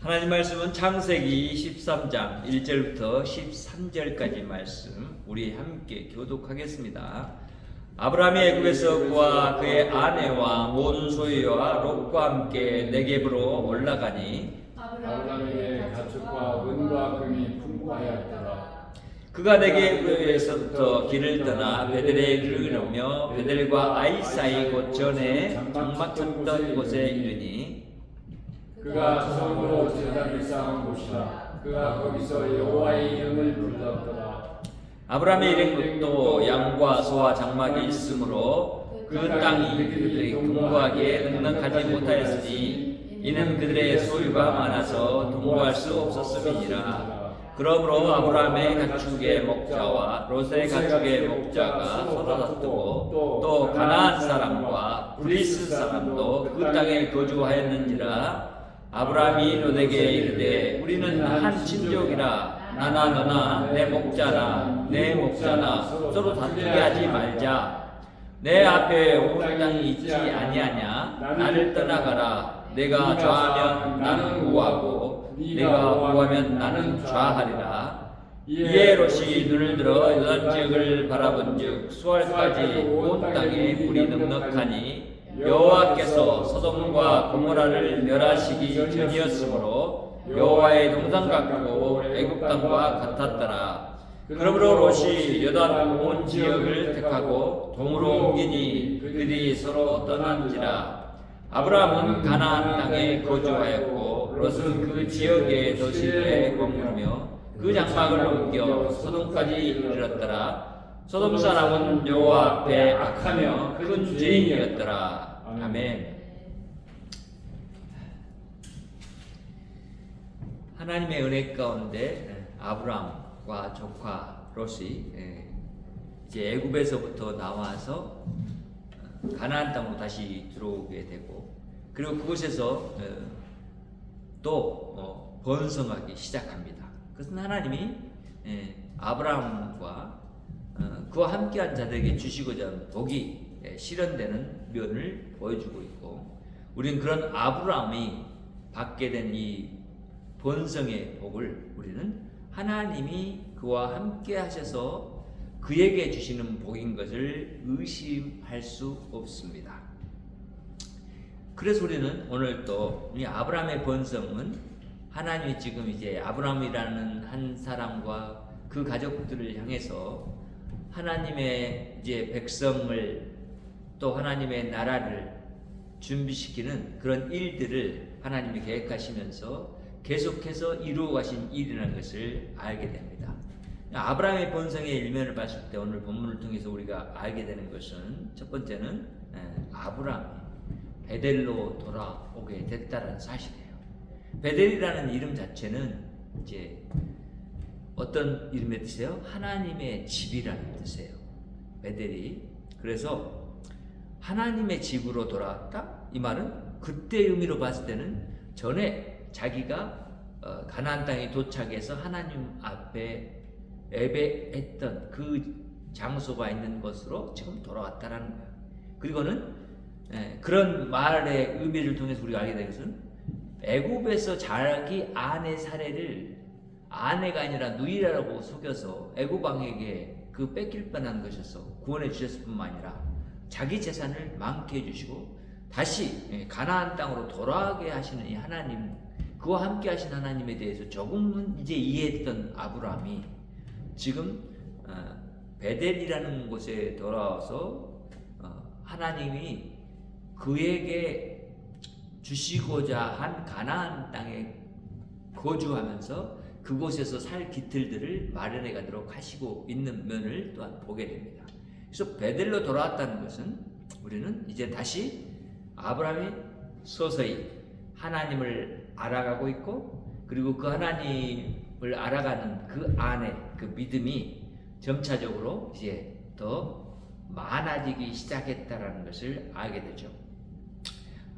하나님 말씀은 창세기 13장 1절부터 13절까지 말씀 우리 함께 교독하겠습니다. 아브라함이 애굽에서 그와 그의 아내와 모든 소유와 롯과 함께 네겝으로 올라가니 아브라함에게 가축과 은과 금이 풍부하였더라. 그가 네겝에서부터 길을 떠나 베델에 이르며 베델과 아이 사이 곧 전에 장막 쳤던 곳에 이르니 그가 처음으로 제단을 쌓은 곳이라. 그가 거기서 여호와의 이름을 불렀더라. 아브라함의 이름도 양과 소와 장막이 있으므로 그 땅이 그들이 동거하기에 넉넉하지 못하였으니 이는 그들의 소유가 많아서 동거할 수 없었음이니라. 그러므로 아브라함의 가축의 목자와 롯의 가축의 목자가 서로 다투고 또 가나안 사람과 브리스 사람도 그 땅에 거주하였는지라. 아브라함이 롯에게 이르되 우리는 한 친족이라 나나 너나 내 목자나 내 목자나 서로 다투게 하지 말자. 내 앞에 온 땅이 있지 아니하냐. 나를 떠나가라. 내가 좌하면 나는 우하고 내가 우하면 나는 좌하리라. 이에 롯이 눈을 들어 요단 지역을 바라본즉 수알까지 온 땅에 물이 넉넉하니 여호와께서 소돔과 고모라를 멸하시기 전이었으므로 여호와의 동산 같고 애굽 땅과 같았더라. 그러므로 롯이 요단 온 지역을 택하고 동으로 옮기니 그들이 서로 떠난지라. 아브라함은 가나안 땅에 거주하였고 롯은 그 지역의 도시들에 머무르며 그 장막을 옮겨 소돔까지 이르렀더라. 소돔 사람은 여호와 앞에 악하며 큰 죄인이었더라. 아멘. 하나님의 은혜 가운데 아브라함과 조카 롯이 이제 애굽에서부터 나와서 가나안 땅으로 다시 들어오게 되고, 그리고 그곳에서 또 번성하기 시작합니다. 그것은 하나님이 아브라함과 그와 함께한 자들에게 주시고자 하는 복이 실현되는 면을 보여주고 있고, 우리는 그런 아브라함이 받게 된 이 번성의 복을 우리는 하나님이 그와 함께 하셔서 그에게 주시는 복인 것을 의심할 수 없습니다. 그래서 우리는 오늘 또 이 아브라함의 번성은 하나님이 지금 이제 아브라함이라는 한 사람과 그 가족들을 향해서 하나님의 이제 백성을 또 하나님의 나라를 준비시키는 그런 일들을 하나님이 계획하시면서 계속해서 이루어 가신 일이라는 것을 알게 됩니다. 아브라함의 번성의 일면을 봤을 때 오늘 본문을 통해서 우리가 알게 되는 것은, 첫 번째는 아브라함이 베델로 돌아오게 됐다는 사실이에요. 베델이라는 이름 자체는 이제 어떤 이름의 뜻이에요? 하나님의 집이라는 뜻이에요. 베델이. 그래서 하나님의 집으로 돌아왔다? 이 말은 그때의 의미로 봤을 때는 전에 자기가 가나안 땅에 도착해서 하나님 앞에 예배했던 그 장소가 있는 곳으로 지금 돌아왔다라는 거예요. 그리고는 그런 말의 의미를 통해서 우리가 알게 된 것은 애굽에서 자기 아내 사례를 아내가 아니라 누이라고 속여서 애굽 왕에게 그 뺏길 뻔한 것에서 구원해 주셨을 뿐만 아니라 자기 재산을 많게 해주시고 다시 가나안 땅으로 돌아가게 하시는 이 하나님, 그와 함께 하신 하나님에 대해서 조금은 이제 이해했던 아브라함이 지금 베델이라는 곳에 돌아와서 하나님이 그에게 주시고자 한 가나안 땅에 거주하면서 그곳에서 살 기틀들을 마련해 가도록 하시고 있는 면을 또한 보게 됩니다. 그래서 베델로 돌아왔다는 것은 우리는 이제 다시 아브라함이 서서히 하나님을 알아가고 있고, 그리고 그 하나님을 알아가는 그 안에 그 믿음이 점차적으로 이제 더 많아지기 시작했다라는 것을 알게 되죠.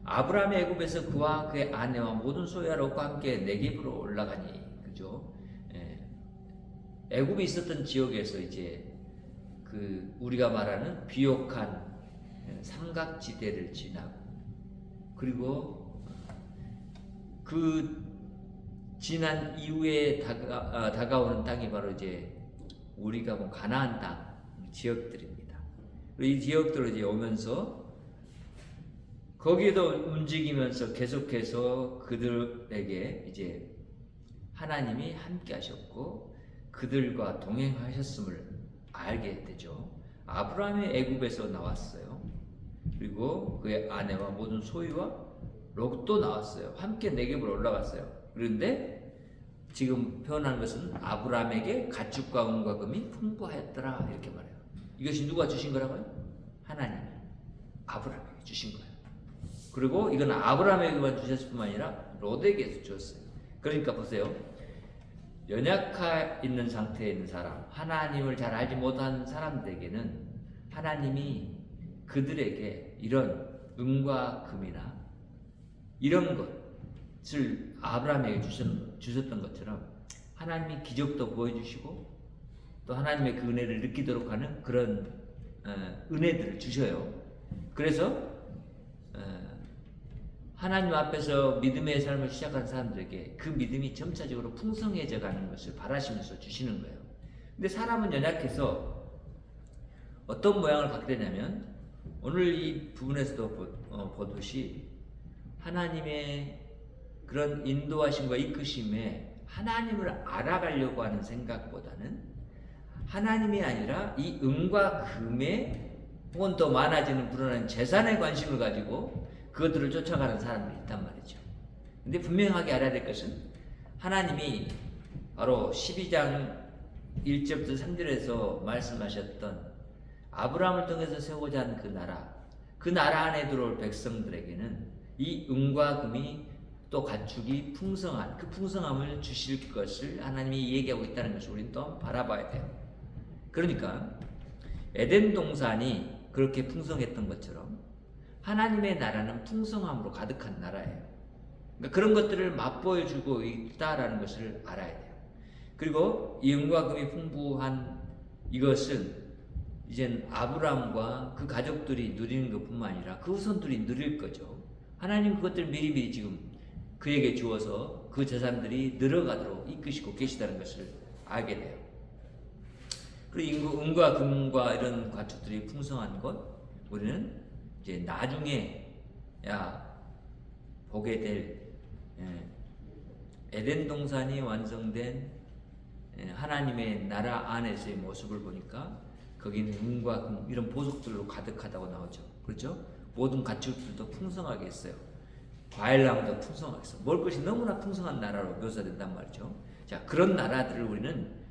아브라함이 애굽에서 그와 그의 아내와 모든 소유와 롯과 함께 네겝으로 올라가니, 그죠? 애굽에 있었던 지역에서 이제 그 우리가 말하는 비옥한 삼각지대를 지나고, 그리고 그 지난 이후에 다가오는 땅이 바로 이제 우리가 본 가나안 땅 지역들입니다. 이 지역들로 이제 오면서 거기에도 움직이면서 계속해서 그들에게 이제 하나님이 함께 하셨고 그들과 동행하셨음을 알게 되죠. 아브라함이 애굽에서 나왔어요. 그리고 그의 아내와 모든 소유와 롯도 나왔어요. 함께 네겝으로 올라갔어요. 그런데 지금 표현한 것은 아브라함에게 가축과 은과 금이 풍부하였더라 이렇게 말해요. 이것이 누가 주신 거라고요? 하나님이 아브라함에게 주신 거예요. 그리고 이건 아브라함에게만 주셨을 뿐만 아니라 롯에게도 주었어요. 그러니까 보세요. 연약해 있는 상태에 있는 사람, 하나님을 잘 알지 못한 사람들에게는 하나님이 그들에게 이런 은과 금이나 이런 것을 아브라함에게 주셨던 것처럼 하나님이 기적도 보여주시고 또 하나님의 그 은혜를 느끼도록 하는 그런 은혜들을 주셔요. 그래서 하나님 앞에서 믿음의 삶을 시작한 사람들에게 그 믿음이 점차적으로 풍성해져 가는 것을 바라시면서 주시는 거예요. 근데 사람은 연약해서 어떤 모양을 갖게 되냐면 오늘 이 부분에서도 보듯이 하나님의 그런 인도하심과 이끄심에 하나님을 알아가려고 하는 생각보다는 하나님이 아니라 이 은과 금에 혹은 더 많아지는 불어나는 재산에 관심을 가지고 그것들을 쫓아가는 사람들이 있단 말이죠. 근데 분명하게 알아야 될 것은 하나님이 바로 12장 1절부터 3절에서 말씀하셨던 아브라함을 통해서 세우고자 하는 그 나라 안에 들어올 백성들에게는 이 은과 금이 또 가축이 풍성한 그 풍성함을 주실 것을 하나님이 얘기하고 있다는 것을 우리는 또 바라봐야 돼요. 그러니까 에덴 동산이 그렇게 풍성했던 것처럼 하나님의 나라는 풍성함으로 가득한 나라예요. 그러니까 그런 것들을 맛보여주고 있다라는 것을 알아야 돼요. 그리고 이 은과 금이 풍부한 이것은 이젠 아브라함과 그 가족들이 누리는 것뿐만 아니라 그 후손들이 누릴 거죠. 하나님 그것들을 미리미리 지금 그에게 주어서 그 재산들이 늘어가도록 이끄시고 계시다는 것을 알게 돼요. 그리고 은과 금과 이런 가축들이 풍성한 것 우리는 이제 나중에 보게 될 에덴 동산이 완성된 하나님의 나라 안에서의 모습을 보니까 거기는 은과 금 이런 보석들로 가득하다고 나오죠. 그렇죠? 모든 가축들도 풍성하게 했어요. 과일나무도 풍성하게 했어요. 먹을 것이 너무나 풍성한 나라로 묘사된단 말이죠. 자, 그런 나라들을 우리는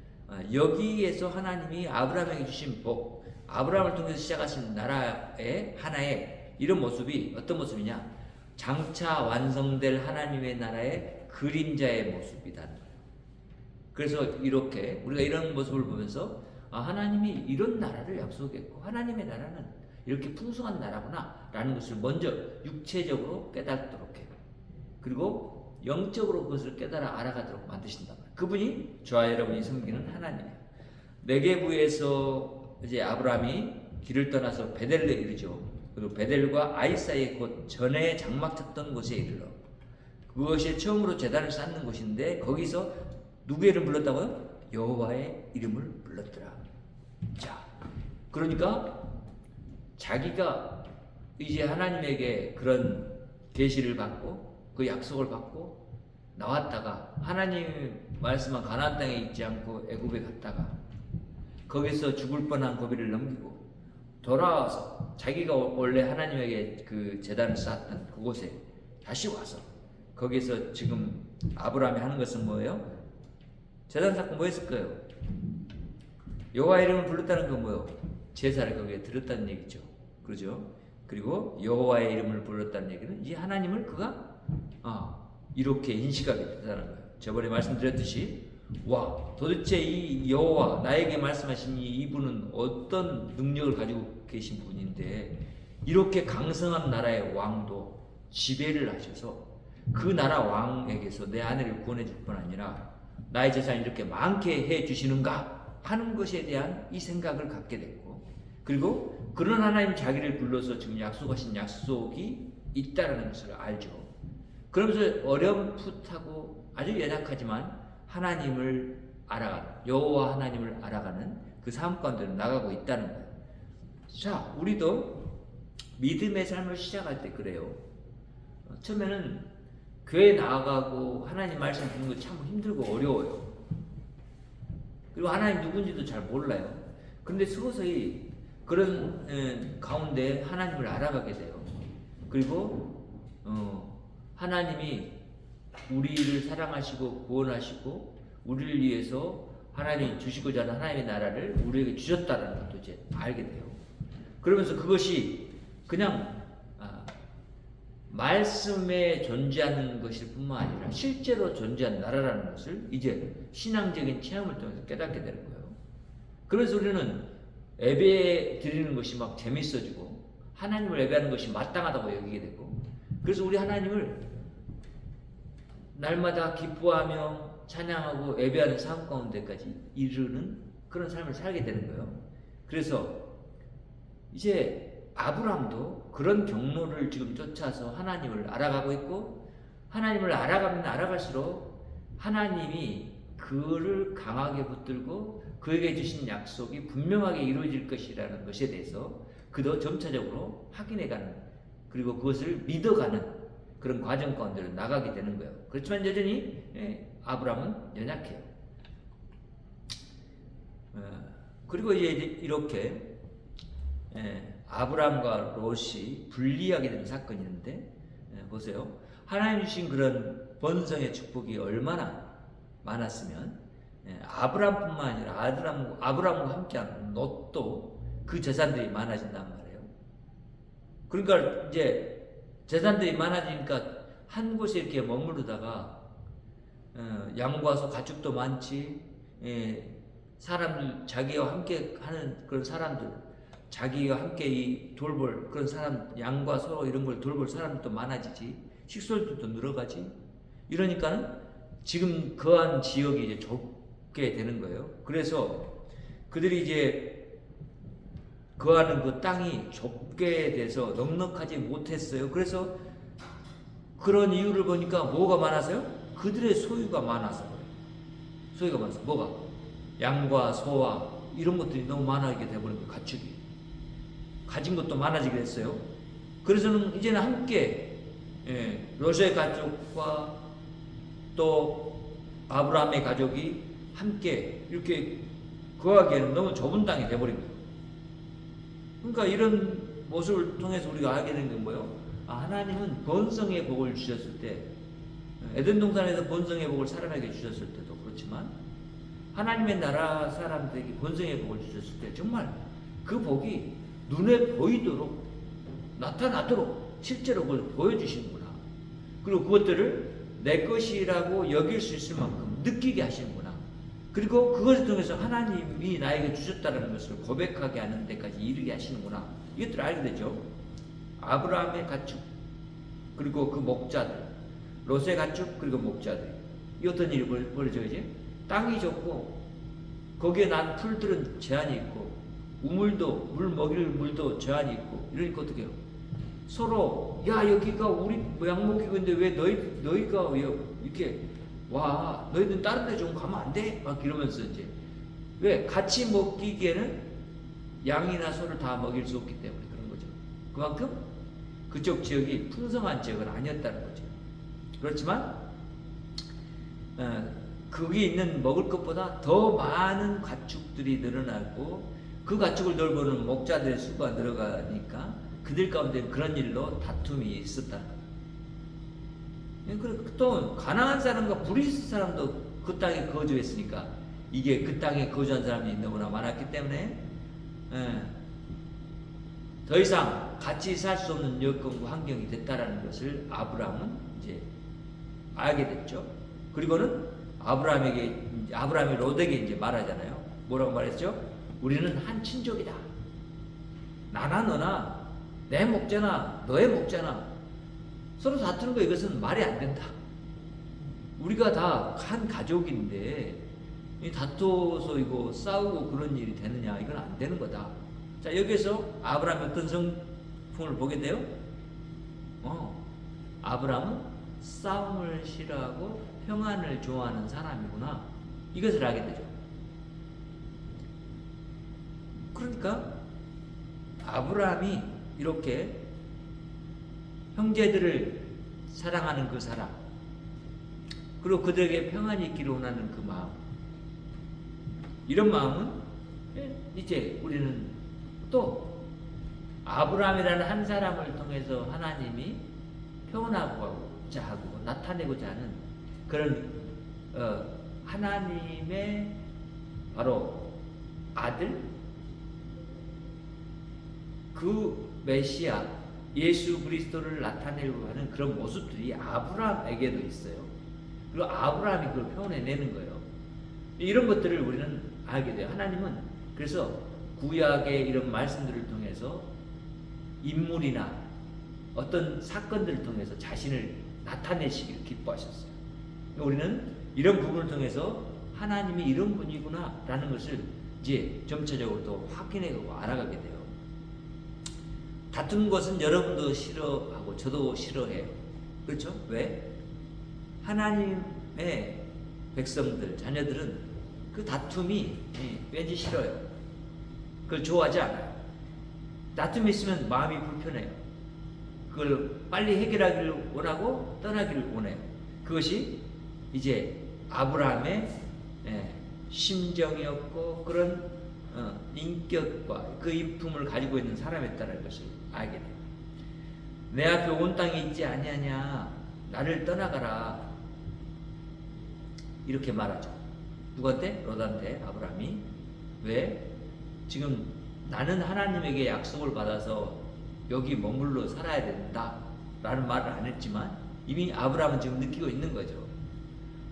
여기에서 하나님이 아브라함에게 주신 복, 아브라함을 통해서 시작하신 나라의 하나의 이런 모습이 어떤 모습이냐? 장차 완성될 하나님의 나라의 그림자의 모습이다. 그래서 이렇게 우리가 이런 모습을 보면서 하나님이 이런 나라를 약속했고 하나님의 나라는 이렇게 풍성한 나라구나 라는 것을 먼저 육체적으로 깨닫도록 해요. 그리고 영적으로 그것을 깨달아 알아가도록 만드신단 말이에요. 그분이 저와 여러분이 섬기는 하나님이에요. 네게부에서 이제 아브라함이 길을 떠나서 베델에 이르죠. 그리고 베델과 아이 사이에 곧 전에 장막 쳤던 곳에 이르러 그것이 처음으로 제단을 쌓는 곳인데 거기서 누구의 이름을 불렀다고요? 여호와의 이름을 불렀더라. 자, 그러니까 자기가 이제 하나님에게 그런 계시를 받고 그 약속을 받고 나왔다가 하나님 말씀한 가나안 땅에 있지 않고 애굽에 갔다가 거기서 죽을 뻔한 고비를 넘기고 돌아와서 자기가 원래 하나님에게 그 제단을 쌓았던 그곳에 다시 와서 거기서 지금 아브라함이 하는 것은 뭐예요? 제단 쌓고 뭐 했을 거예요? 여호와의 이름을 불렀다는 건 뭐예요? 제사를 거기에 드렸다는 얘기죠. 그렇죠? 그리고 여호와의 이름을 불렀다는 얘기는 이 하나님을 그가 이렇게 인식하게 됐다는 거예요. 저번에 말씀드렸듯이 와, 도대체 이 여호와 나에게 말씀하신 이분은 어떤 능력을 가지고 계신 분인데 이렇게 강성한 나라의 왕도 지배를 하셔서 그 나라 왕에게서 내 아내를 구원해 줄 뿐 아니라 나의 재산을 이렇게 많게 해 주시는가 하는 것에 대한 이 생각을 갖게 됐고 그리고 그런 하나님 자기를 불러서 지금 약속하신 약속이 있다는 것을 알죠. 그러면서 어렴풋하고 아주 연약하지만 하나님을 알아가는, 여호와 하나님을 알아가는 그 삶 가운데 나가고 있다는 거예요. 자, 우리도 믿음의 삶을 시작할 때 그래요. 처음에는 교회 나가고 하나님 말씀 듣는 거 참 힘들고 어려워요. 그리고 하나님 누군지도 잘 몰라요. 그런데 서서히 그런 가운데 하나님을 알아가게 돼요. 그리고 하나님이 우리를 사랑하시고 구원하시고 우리를 위해서 하나님이 주시고자 하는 하나님의 나라를 우리에게 주셨다는 것도 이제 알게 돼요. 그러면서 그것이 그냥 말씀에 존재하는 것일 뿐만 아니라 실제로 존재하는 나라라는 것을 이제 신앙적인 체험을 통해서 깨닫게 되는 거예요. 그래서 우리는 예배 드리는 것이 막 재밌어지고 하나님을 예배하는 것이 마땅하다고 여기게 되고, 그래서 우리 하나님을 날마다 기뻐하며 찬양하고 예배하는 삶 가운데까지 이르는 그런 삶을 살게 되는 거예요. 그래서 이제 아브라함도 그런 경로를 지금 쫓아서 하나님을 알아가고 있고, 하나님을 알아가면 알아갈수록 하나님이 그를 강하게 붙들고 그에게 주신 약속이 분명하게 이루어질 것이라는 것에 대해서 그도 점차적으로 확인해가는, 그리고 그것을 믿어가는 그런 과정 가운데 나가게 되는 거예요. 그렇지만 여전히 아브라함은 연약해요. 그리고 이제 이렇게 아브라함과 롯이 분리하게 되는 사건이 있는데, 보세요. 하나님 주신 그런 번성의 축복이 얼마나 많았으면 아브라함뿐만 아니라 아브라함과 함께하는 롯도 그 재산들이 많아진단 말이에요. 그러니까 이제 재산들이 많아지니까 한 곳에 이렇게 머무르다가 양과 소 가축도 많지, 사람들 자기와 함께 하는 그런 사람들, 자기와 함께 이 돌볼 그런 사람, 양과 소 이런 걸 돌볼 사람들도 많아지지, 식솔들도 늘어가지. 이러니까는 지금 거한 지역이 이제 좁게 되는 거예요. 그래서 그들이 이제 거하는 그 땅이 좁게 돼서 넉넉하지 못했어요. 그래서 그런 이유를 보니까 뭐가 많아서요? 그들의 소유가 많아서 그래요. 소유가 많아서 뭐가? 양과 소와 이런 것들이 너무 많아지게 돼버린 거예요. 가축이 가진 것도 많아지게 됐어요. 그래서는 이제는 함께 롯의 가족과 또 아브라함의 가족이 함께 이렇게 거하기에는 너무 좁은 땅이 돼버린 거예요. 그러니까 이런 모습을 통해서 우리가 알게 된 건 뭐예요? 하나님은 번성의 복을 주셨을 때, 에덴 동산에서 번성의 복을 사람에게 주셨을 때도 그렇지만 하나님의 나라 사람들에게 번성의 복을 주셨을 때 정말 그 복이 눈에 보이도록 나타나도록 실제로 그걸 보여주시는구나. 그리고 그것들을 내 것이라고 여길 수 있을 만큼 느끼게 하시는구나. 그리고 그것을 통해서 하나님이 나에게 주셨다는 것을 고백하게 하는 데까지 이르게 하시는구나. 이것들을 알게 되죠. 아브라함의 가축, 그리고 그 목자들, 롯의 가축, 그리고 목자들. 이 어떤 일이 벌어져 이제 땅이 좁고 거기에 난 풀들은 제한이 있고 우물도 물 먹일 물도 제한이 있고 이러니까 어떻게 해요? 서로 야 여기가 우리 양 먹이고 있는데 왜 너희가 왜 이렇게 와 너희들 다른 데 좀 가면 안 돼? 막 이러면서 이제 왜 같이 먹기에는 양이나 소를 다 먹일 수 없기 때문에 그런 거죠. 그만큼 그쪽 지역이 풍성한 지역은 아니었다는 거죠. 그렇지만 거기 있는 먹을 것보다 더 많은 가축들이 늘어나고 그 가축을 돌보는 목자들의 수가 늘어가니까 그들 가운데 그런 일로 다툼이 있었다. 또 가나안 사람과 브리스 사람도 그 땅에 거주했으니까 이게 그 땅에 거주한 사람이 너무나 많았기 때문에 더 이상 같이 살 수 없는 여건과 환경이 됐다라는 것을 아브라함은 이제 알게 됐죠. 그리고는 아브라함이 롯에게 이제 말하잖아요. 뭐라고 말했죠? 우리는 한 친족이다. 나나 너나 내 목자나 너의 목자나 서로 다투는 거 이것은 말이 안 된다. 우리가 다 한 가족인데 다투어서 이거 싸우고 그런 일이 되느냐? 이건 안 되는 거다. 자, 여기서 아브라함이 어떤 성품을 보게 돼요? 아브라함은 싸움을 싫어하고 평안을 좋아하는 사람이구나. 이것을 알게 되죠. 그러니까 아브라함이 이렇게 형제들을 사랑하는 그 사람, 그리고 그들에게 평안이 있기를 원하는 그 마음, 이런 마음은 이제 우리는 또 아브라함이라는 한 사람을 통해서 하나님이 표현하고자 하고 나타내고자 하는 그런 하나님의 바로 아들, 그 메시아 예수 그리스도를 나타내려고 하는 그런 모습들이 아브라함에게도 있어요. 그리고 아브라함이 그걸 표현해내는 거예요. 이런 것들을 우리는 알게 돼요. 하나님은 그래서 구약의 이런 말씀들을 통해서 인물이나 어떤 사건들을 통해서 자신을 나타내시기를 기뻐하셨어요. 우리는 이런 부분을 통해서 하나님이 이런 분이구나 라는 것을 이제 점차적으로 또 확인해가고 알아가게 돼요. 다툰 것은 여러분도 싫어하고 저도 싫어해요. 그렇죠? 왜? 하나님의 백성들, 자녀들은 그 다툼이 왠지 싫어요. 그걸 좋아하지 않아요. 다툼이 있으면 마음이 불편해요. 그걸 빨리 해결하기를 원하고 떠나기를 원해요. 그것이 이제 아브라함의 심정이었고 그런 인격과 그 인품을 가지고 있는 사람이었다는 것을 알게 돼요. 내 앞에 온 땅이 있지 아니하냐, 나를 떠나가라, 이렇게 말하죠. 누구한테? 롯한테. 아브라함이. 왜? 지금 나는 하나님에게 약속을 받아서 여기 머물러 살아야 된다 라는 말을 안 했지만 이미 아브라함은 지금 느끼고 있는 거죠.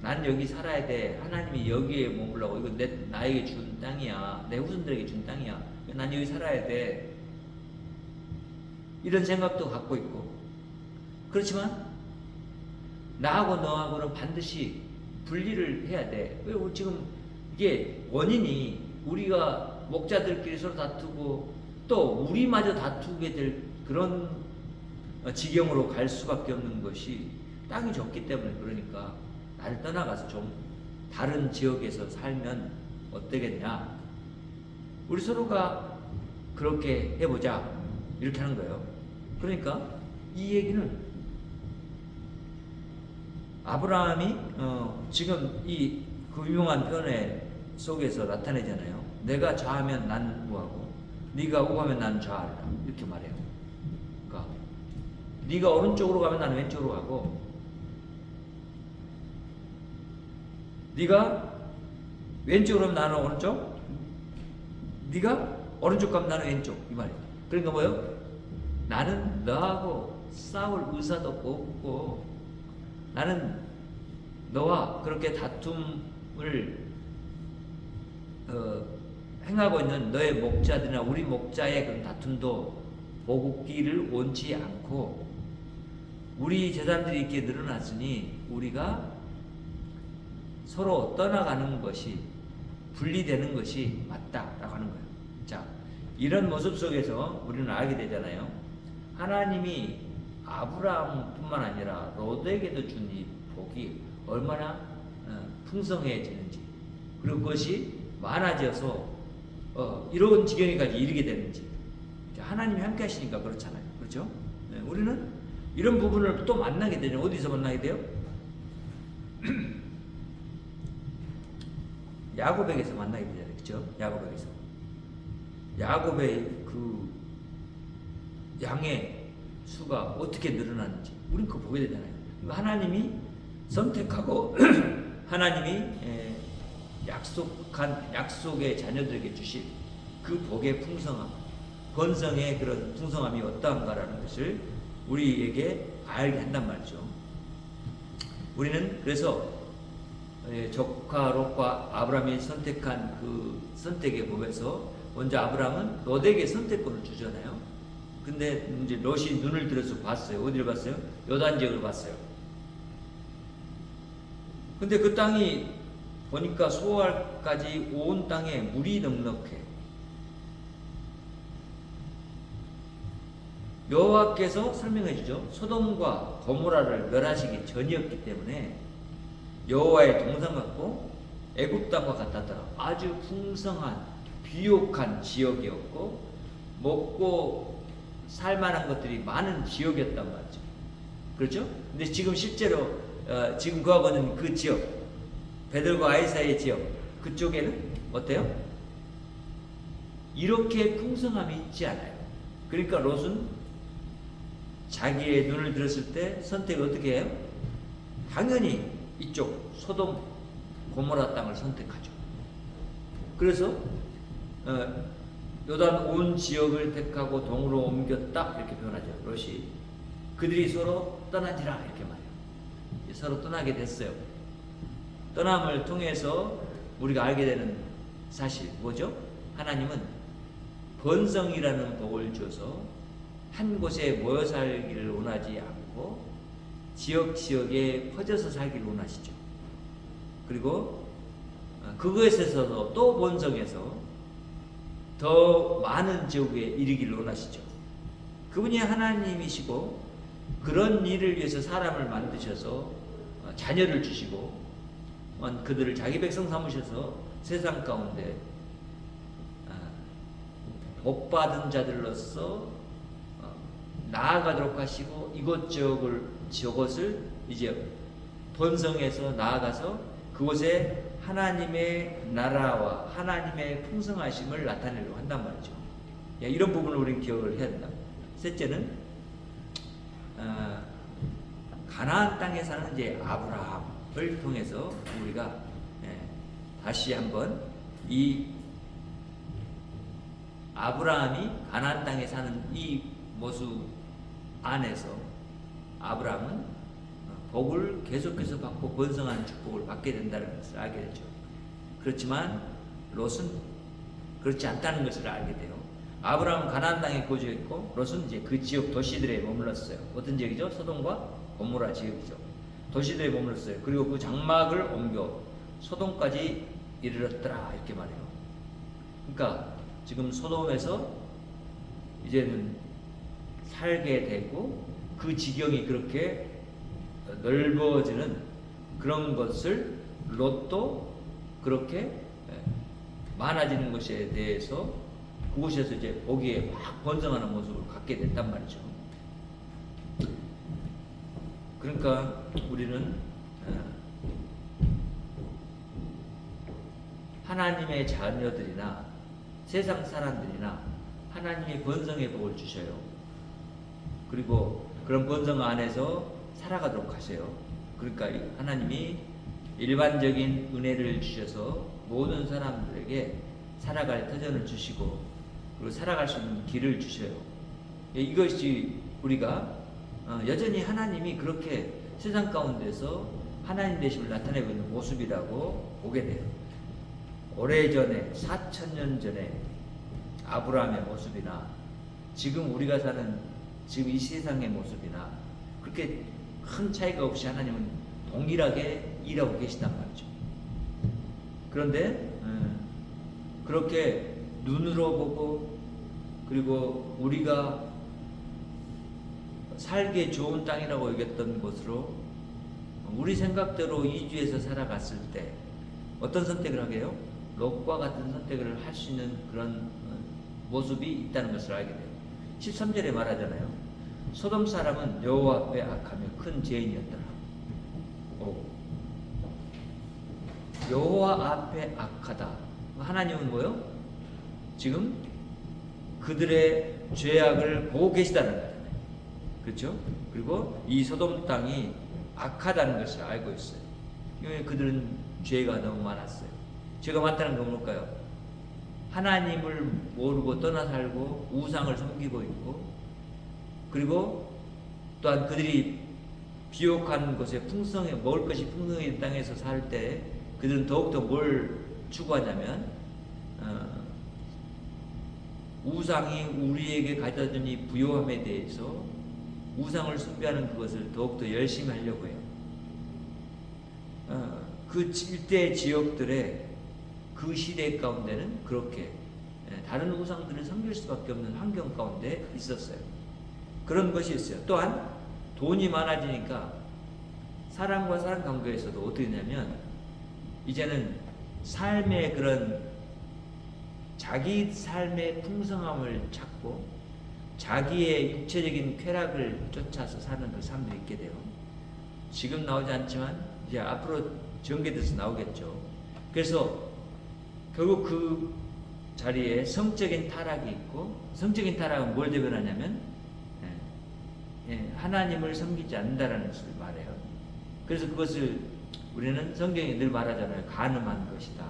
난 여기 살아야 돼. 하나님이 여기에 머물라고. 이거 나에게 준 땅이야. 내 후손들에게 준 땅이야. 난 여기 살아야 돼. 이런 생각도 갖고 있고. 그렇지만 나하고 너하고는 반드시 분리를 해야 돼. 왜 지금 이게 원인이 우리가 목자들끼리 서로 다투고 또 우리마저 다투게 될 그런 지경으로 갈 수밖에 없는 것이 땅이 좁기 때문에. 그러니까 나를 떠나가서 좀 다른 지역에서 살면 어떠겠냐, 우리 서로가 그렇게 해보자, 이렇게 하는 거예요. 그러니까 이 얘기는 아브라함이 지금 이 그 유명한 표현 속에서 나타내잖아요. 내가 좌하면 난 우하고 네가 우하면 난 좌하리라, 이렇게 말해요. 그러니까 네가 오른쪽으로 가면 나는 왼쪽으로 가고, 네가 왼쪽으로 가면 나는 오른쪽, 네가 오른쪽 가면 나는 왼쪽, 이 말이에요. 그러니까 뭐요? 나는 너하고 싸울 의사도 없고 나는 너와 그렇게 다툼을 행하고 있는 너의 목자들이나 우리 목자의 그런 다툼도 보기를 원치 않고, 우리 제자들이 이렇게 늘어났으니 우리가 서로 떠나가는 것이, 분리되는 것이 맞다라고 하는 거예요. 자, 이런 모습 속에서 우리는 알게 되잖아요. 하나님이 아브라함뿐만 아니라 롯에게도 준 이 복이 얼마나 풍성해지는지, 그리고 그것이 많아져서 이런 지경에까지 이르게 되는지. 하나님이 함께 하시니까 그렇잖아요. 그렇죠? 네, 우리는 이런 부분을 또 만나게 되죠. 어디서 만나게 돼요? 야곱에게서 만나게 되잖아요. 그렇죠? 야곱에게서. 야곱의 그 양의 수가 어떻게 늘어나는지 우리는 그거 보게 되잖아요. 하나님이 선택하고 하나님이 약속의 자녀들에게 주신 그 복의 풍성함, 번성의 그런 풍성함이 어떠한가라는 것을 우리에게 알게 한단 말이죠. 우리는 그래서 조카 롯과 아브라함이 선택한 그 선택의 법에서 먼저 아브라함은 롯에게 선택권을 주잖아요. 근데 이제 롯이 눈을 들어서 봤어요. 어디를 봤어요? 요단 지역을 봤어요. 근데 그 땅이 보니까 소알까지 온 땅에 물이 넉넉해. 여호와께서 설명해 주죠. 소돔과 고모라를 멸하시기 전이었기 때문에 여호와의 동상 같고 애굽 땅과 같았더라. 아주 풍성한 비옥한 지역이었고 먹고 살만한 것들이 많은 지역이었단 말이죠. 그렇죠? 근데 지금 실제로 지금 그하고는 그 지역 베들과 아이 사이의 지역 그쪽에는 어때요? 이렇게 풍성함이 있지 않아요. 그러니까 롯은 자기의 눈을 들었을 때 선택을 어떻게 해요? 당연히 이쪽 소돔 고모라 땅을 선택하죠. 그래서 요단 온 지역을 택하고 동으로 옮겼다 이렇게 표현하죠. 롯이 그들이 서로 떠나니라 이렇게 말해요. 서로 떠나게 됐어요. 떠남을 통해서 우리가 알게 되는 사실 뭐죠? 하나님은 번성이라는 복을 주어서 한 곳에 모여 살기를 원하지 않고 지역지역에 퍼져서 살기를 원하시죠. 그리고 그것에서도 또 번성해서 더 많은 지역에 이르기를 원하시죠. 그분이 하나님이시고 그런 일을 위해서 사람을 만드셔서 자녀를 주시고 그들을 자기 백성 삼으셔서 세상 가운데 복받은 자들로서 나아가도록 하시고 저것을 이제 번성해서 나아가서 그곳에 하나님의 나라와 하나님의 풍성하심을 나타내려고 한단 말이죠. 이런 부분을 우리는 기억을 해야 된다. 셋째는 가나안 땅에 사는 이제 아브라함을 통해서 우리가 다시 한번 이 아브라함이 가나안 땅에 사는 이 모습 안에서 아브라함은 복을 계속해서 받고 번성하는 축복을 받게 된다는 것을 알게 되죠. 그렇지만 롯은 그렇지 않다는 것을 알게 돼요. 아브라함은 가나안 땅에 거주했고 롯은 이제 그 지역 도시들에 머물렀어요. 어떤 지역이죠? 소돔과 고모라 지역이죠. 도시들에 머물렀어요. 그리고 그 장막을 옮겨 소돔까지 이르렀더라 이렇게 말해요. 그러니까 지금 소돔에서 이제는 살게 되고 그 지경이 그렇게 넓어지는 그런 것을 롯도 그렇게 많아지는 것에 대해서 그곳에서 이제 보기에 막 번성하는 모습을 갖게 됐단 말이죠. 그러니까 우리는 하나님의 자녀들이나 세상 사람들이나 하나님의 번성의 복을 주셔요. 그리고 그런 번성 안에서 살아가도록 하세요. 그러니까 하나님이 일반적인 은혜를 주셔서 모든 사람들에게 살아갈 터전을 주시고 그리고 살아갈 수 있는 길을 주셔요. 이것이 우리가 여전히 하나님이 그렇게 세상 가운데서 하나님 되심을 나타내고 있는 모습이라고 보게 돼요. 오래전에 4,000년 전에 아브라함의 모습이나 지금 우리가 사는 지금 이 세상의 모습이나 그렇게 큰 차이가 없이 하나님은 동일하게 일하고 계시단 말이죠. 그런데 그렇게 눈으로 보고 그리고 우리가 살기에 좋은 땅이라고 여겼던 곳으로 우리 생각대로 이주해서 살아갔을 때 어떤 선택을 하게 해요? 롯과 같은 선택을 할 수 있는 그런 모습이 있다는 것을 알게 돼요. 13절에 말하잖아요. 소돔 사람은 여호와 앞에 악하며 큰 죄인이었더라. 여호와 앞에 악하다. 하나님은 뭐요? 지금 그들의 죄악을 보고 계시다는 거잖아요. 그렇죠? 그리고 이 소돔 땅이 악하다는 것을 알고 있어요. 왜 그들은 죄가 너무 많았어요. 죄가 많다는 건 뭘까요? 하나님을 모르고 떠나 살고 우상을 섬기고 있고 그리고 또한 그들이 비옥한 곳에 먹을 것이 풍성한 땅에서 살 때 그들은 더욱더 뭘 추구하냐면 우상이 우리에게 가져다준 이 부요함에 대해서 우상을 숭배하는 그것을 더욱더 열심히 하려고 해요. 그 일대 지역들의 그 시대 가운데는 그렇게 다른 우상들을 섬길 수밖에 없는 환경 가운데 있었어요. 그런 것이 있어요. 또한 돈이 많아지니까 사람과 사람 관계에서도 어떻게 되냐면 이제는 삶의 그런 자기 삶의 풍성함을 찾고 자기의 육체적인 쾌락을 쫓아서 사는 그 사람들이 있게 돼요. 지금 나오지 않지만 이제 앞으로 전개돼서 나오겠죠. 그래서 결국 그 자리에 성적인 타락이 있고, 성적인 타락은 뭘 대변하냐면 하나님을 섬기지 않는다라는 것을 말해요. 그래서 그것을 우리는 성경에 늘 말하잖아요. 간음한 것이다.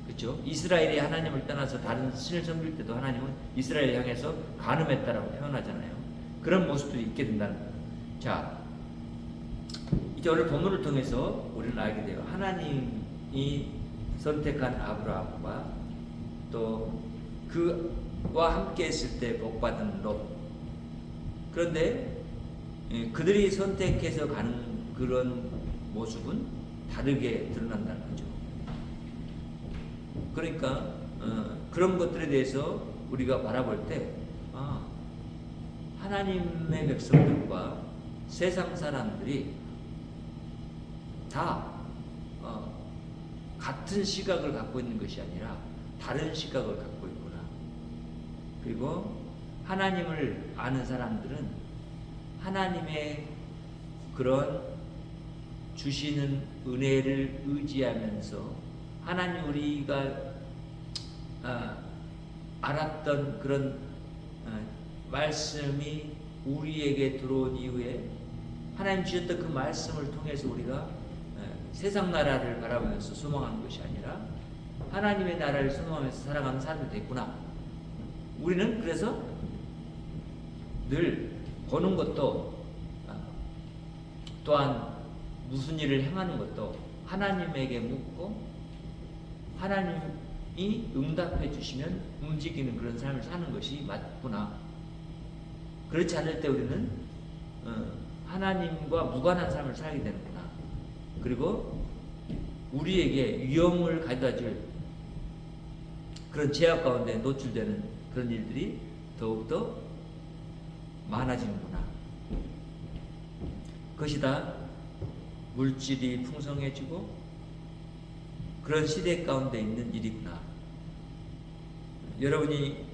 그렇죠? 이스라엘이 하나님을 떠나서 다른 신을 섬길 때도 하나님은 이스라엘을 향해서 간음했다라고 표현하잖아요. 그런 모습도 있게 된다는 거예요. 자, 이제 오늘 본문을 통해서 우리는 알게 돼요. 하나님이 선택한 아브라함과 또 그와 함께 했을 때 복받은 롯. 그런데 그들이 선택해서 가는 그런 모습은 다르게 드러난다는 거죠. 그러니까 그런 것들에 대해서 우리가 바라볼 때 하나님의 백성들과 세상 사람들이 다 같은 시각을 갖고 있는 것이 아니라 다른 시각을 갖고 있구나. 그리고 하나님을 아는 사람들은 하나님의 그런 주시는 은혜를 의지하면서 하나님 우리가 알았던 그런 말씀이 우리에게 들어온 이후에 하나님 주셨던 그 말씀을 통해서 우리가 세상 나라를 바라보면서 소망하는 것이 아니라 하나님의 나라를 소망하면서 살아가는 사람이 됐구나. 우리는 그래서 늘 보는 것도 또한 무슨 일을 행하는 것도 하나님에게 묻고 하나님이 응답해 주시면 움직이는 그런 삶을 사는 것이 맞구나. 그렇지 않을 때 우리는 하나님과 무관한 삶을 살게 되는구나. 그리고 우리에게 위험을 가져다 줄 그런 제약 가운데 노출되는 그런 일들이 더욱더 많아지는구나. 그것이 다 물질이 풍성해지고 그런 시대 가운데 있는 일이구나. 여러분이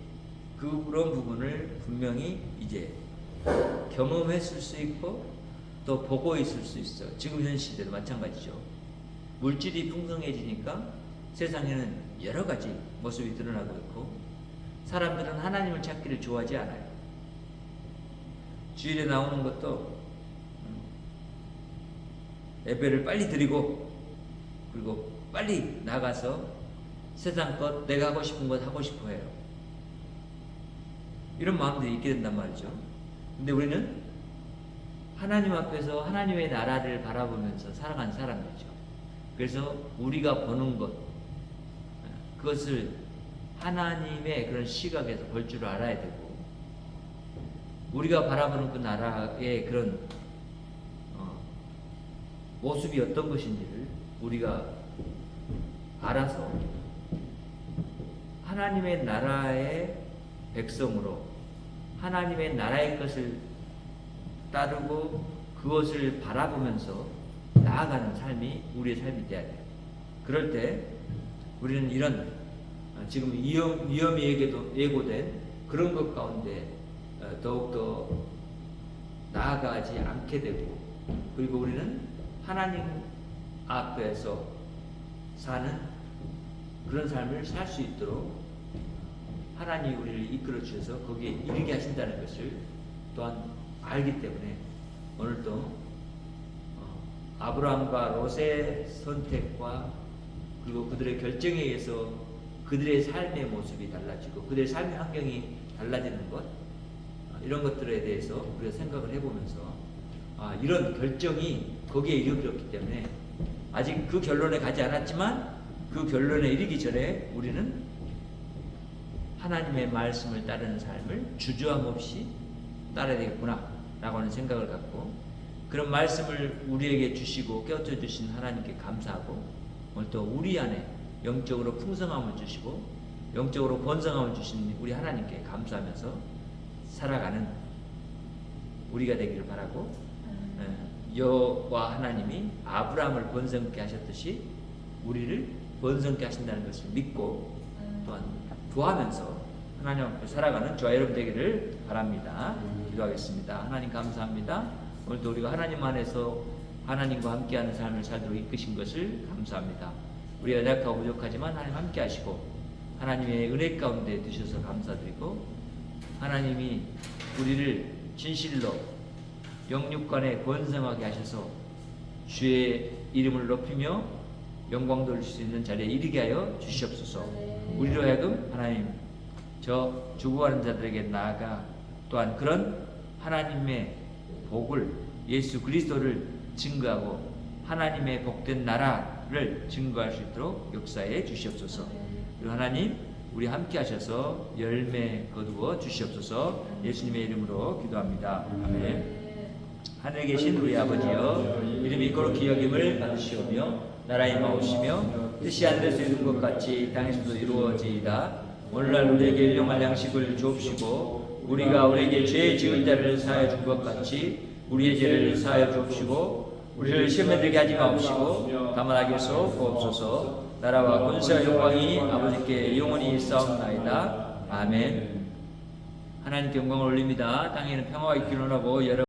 그런 부분을 분명히 이제 경험했을 수 있고 또 보고 있을 수 있어요. 지금 현 시대도 마찬가지죠. 물질이 풍성해지니까 세상에는 여러 가지 모습이 드러나고 있고 사람들은 하나님을 찾기를 좋아하지 않아요. 주일에 나오는 것도 예배를 빨리 드리고 그리고 빨리 나가서 세상 것 내가 하고 싶은 것 하고 싶어 해요. 이런 마음들이 있게 된단 말이죠. 근데 우리는 하나님 앞에서 하나님의 나라를 바라보면서 살아가는 사람이죠. 그래서 우리가 보는 것 그것을 하나님의 그런 시각에서 볼 줄 알아야 되고 우리가 바라보는 그 나라의 그런 모습이 어떤 것인지를 우리가 알아서 하나님의 나라의 백성으로 하나님의 나라의 것을 따르고 그것을 바라보면서 나아가는 삶이 우리의 삶이 되어야 돼요. 그럴 때 우리는 이런 지금 위험이 예고된 그런 것 가운데 더욱더 나아가지 않게 되고 그리고 우리는 하나님 앞에서 사는 그런 삶을 살 수 있도록 하나님이 우리를 이끌어 주셔서 거기에 이르게 하신다는 것을 또한 알기 때문에 오늘도 아브라함과 롯의 선택과 그리고 그들의 결정에 의해서 그들의 삶의 모습이 달라지고 그들의 삶의 환경이 달라지는 것 이런 것들에 대해서 우리가 생각을 해보면서 이런 결정이 거기에 이르렀기 때문에 아직 그 결론에 가지 않았지만 그 결론에 이르기 전에 우리는 하나님의 말씀을 따르는 삶을 주저함 없이 따라야 되겠구나 라고 하는 생각을 갖고 그런 말씀을 우리에게 주시고 깨우쳐 주신 하나님께 감사하고 오늘 또 우리 안에 영적으로 풍성함을 주시고 영적으로 번성함을 주신 우리 하나님께 감사하면서 살아가는 우리가 되기를 바라고 여호와 하나님이 아브라함을 번성케 하셨듯이 우리를 번성케 하신다는 것을 믿고 또한 구하면서 하나님 앞에 살아가는 저와 여러분 되기를 바랍니다. 기도하겠습니다. 하나님 감사합니다. 오늘도 우리가 하나님 안에서 하나님과 함께하는 삶을 살도록 이끄신 것을 감사합니다. 우리가 약하고 부족하지만 하나님 함께 하시고 하나님의 은혜 가운데 두셔서 감사드리고 하나님이 우리를 진실로 영육간에 번성하게 하셔서 주의 이름을 높이며 영광 돌릴 수 있는 자리에 이르게 하여 주시옵소서. 우리로 하여금 하나님 저 죽어가는 자들에게 나아가 또한 그런 하나님의 복을 예수 그리스도를 증거하고 하나님의 복된 나라를 증거할 수 있도록 역사해 주시옵소서. 그리고 하나님 우리 함께 하셔서 열매 거두어 주시옵소서. 예수님의 이름으로 기도합니다. 아멘. 하늘에 계신 우리 아버지여 이름이 거룩히 여김을 받으시오며 나라의 임하오시며 뜻이 하늘에서 이룬 것 같이 땅에서도 이루어지이다. 오늘날 우리에게 일용할 양식을 주옵시고 우리가 우리에게 죄 지은 자를 사하여 준 것 같이 우리의 죄를 사하여 주옵시고 우리를 시험에 들게 하지 마옵시고 다만 악에서 구하옵소서. 나라와 권세와 영광이 아버지께 영원히 있사옵나이다. 아멘. 하나님께 영광을 올립니다. 땅에는 평화가 있기를 원하고 여러분